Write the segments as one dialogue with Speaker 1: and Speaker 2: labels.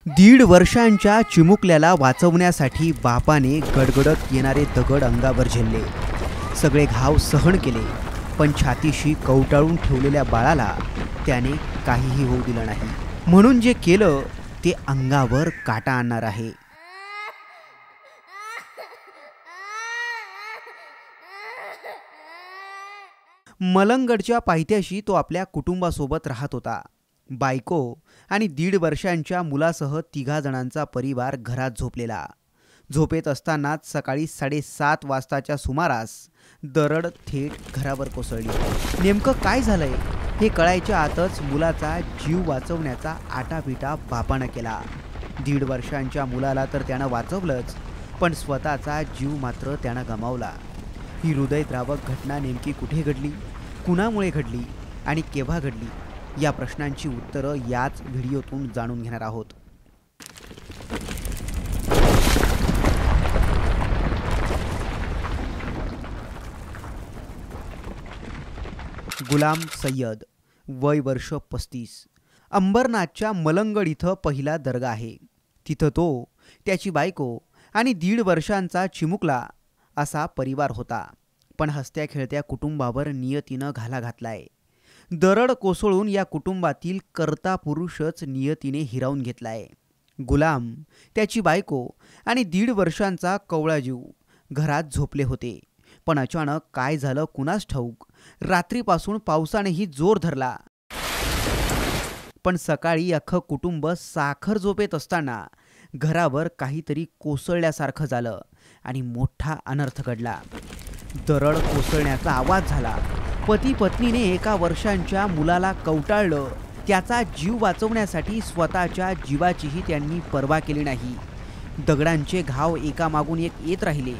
Speaker 1: दीड वर्षांच्या चिमुकल्याला वाचवण्यासाठी बापाने गडगडत येणारे दगड अंगावर झेलले. सगळे घाव सहन केले, पण छातीशी कवटाळून ठेवलेल्या बाळाला त्याने काहीही होऊ दिलं नाही. म्हणून जे केलं ते अंगावर काटा आणणार आहे. मलंगडच्या पायथ्याशी तो आपल्या कुटुंबासोबत राहत होता. बायको आणि 1.5 वर्षांच्या मुलासह 3 जणांचा परिवार घरात झोपलेला. झोपेत असतानाच सकाळी 7:30 वाजताच्या सुमारास दरड थेट घरावर कोसळली. नेमकं काय झालंय हे कळायच्या आतच मुलाचा जीव वाचवण्याचा आटापिटा बापानं केला. 1.5 वर्षांच्या मुलाला तर त्यानं वाचवलंच, पण स्वतःचा जीव मात्र त्यानं गमावला. ही हृदयद्रावक घटना नेमकी कुठे घडली, कुणामुळे घडली आणि केव्हा घडली, या प्रश्नांची उत्तरं याच व्हिडिओतून जाणून घेणार आहोत. गुलाम सय्यद, वय वर्ष 35, अंबरनाथच्या मलंगड इथं पहिला दर्गा आहे. तिथं तो, त्याची बायको आणि 1.5 वर्षांचा चिमुकला असा परिवार होता. पण हसत्या खेळत्या कुटुंबावर नियतीनं घाला घातलाय. दरड कोसळून या कुटुंबातील कर्ता पुरुषच नियतीने हिरावून घेतलाय. गुलाम, त्याची बायको आणि 1.5 वर्षांचा कवळा जीव घरात झोपले होते. पण अचानक काय झालं कुणास ठाऊक, रात्रीपासून पावसानेही जोर धरला. पण सकाळी अख्खं कुटुंब साखर झोपेत असताना घरावर काहीतरी कोसळल्यासारखं झालं आणि मोठा अनर्थ घडला. दरड कोसळण्याचा आवाज झाला. पती पत्नीने 1 वर्षांच्या मुलाला कवटाळलं. त्याचा जीव वाचवण्यासाठी स्वतःच्या जीवाचीही त्यांनी पर्वा केली नाही. दगडांचे घाव एकामागून एक येत राहिले,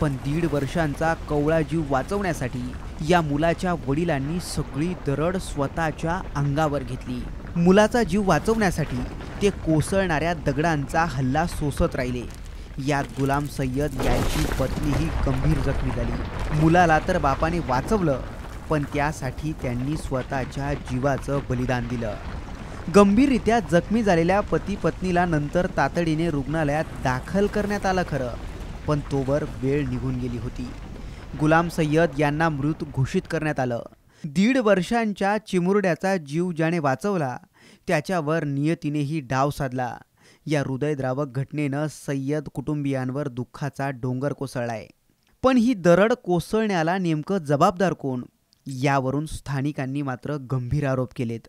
Speaker 1: पण 1.5 वर्षांचा कवळा जीव वाचवण्यासाठी या मुलाच्या वडिलांनी सगळी दरड स्वतःच्या अंगावर घेतली. मुलाचा जीव वाचवण्यासाठी ते कोसळणाऱ्या दगडांचा हल्ला सोसत राहिले. यात गुलाम सय्यद यांची पत्नीही गंभीर जखमी झाली. मुलाला तर बापाने वाचवलं, पण त्यासाठी त्यांनी स्वतःच्या जीवाचं बलिदान दिलं. गंभीररित्या जखमी झालेल्या पती पत्नीला नंतर तातडीने रुग्णालयात दाखल करण्यात आलं खरं, पण तोवर वेळ निघून गेली होती. गुलाम सय्यद यांना मृत घोषित करण्यात आलं. 1.5 वर्षांच्या चिमुरड्याचा जीव ज्याने वाचवला त्याच्यावर नियतीनेही डाव साधला. या हृदयद्रावक घटनेनं सय्यद कुटुंबियांवर दुःखाचा डोंगर कोसळलाय. पण ही दरड कोसळण्याला नेमकं जबाबदार कोण, यावरून स्थानिकांनी मात्र गंभीर आरोप केलेत.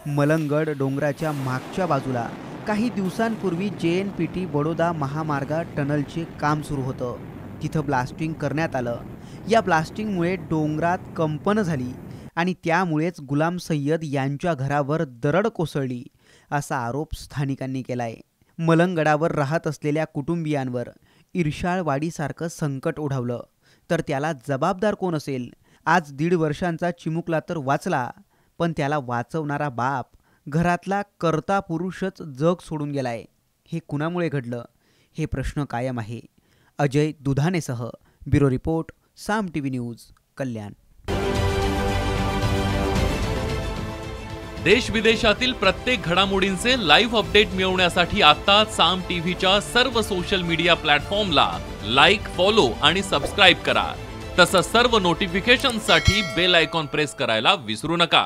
Speaker 1: मलंगड डोंगराच्या मागच्या बाजूला काही दिवसांपूर्वी JNPT बडोदा महामार्ग टनलचे काम सुरू होतं. तिथं ब्लास्टिंग करण्यात आलं. या ब्लास्टिंगमुळे डोंगरात कंपनं झाली आणि त्यामुळेच गुलाम सय्यद यांच्या घरावर दरड कोसळली, असा आरोप स्थानिकांनी केलाय. मलंगडावर राहत असलेल्या कुटुंबियांवर इर्षाळवाडीसारखं संकट ओढवलं तर त्याला जबाबदार कोण असेल? आज 1.5 वर्षांचा चिमुकला तर वाचला, पण त्याला वाचवणारा बाप, घरातला कर्ता पुरुषच जग सोडून गेलाय. हे कुणामुळे घडलं, हे प्रश्न कायम आहे. अजय दुधानेसह ब्युरो रिपोर्ट, साम TV न्यूज, कल्याण.
Speaker 2: देश विदेशातील प्रत्येक घडामोडींचे लाईव्ह अपडेट मिळवण्यासाठी आता साम टीव्हीच्या सर्व सोशल मीडिया प्लॅटफॉर्मला लाईक, फॉलो आणि सबस्क्राईब करा. तसंच सर्व नोटिफिकेशनसाठी बेल आयकॉन प्रेस करायला विसरू नका.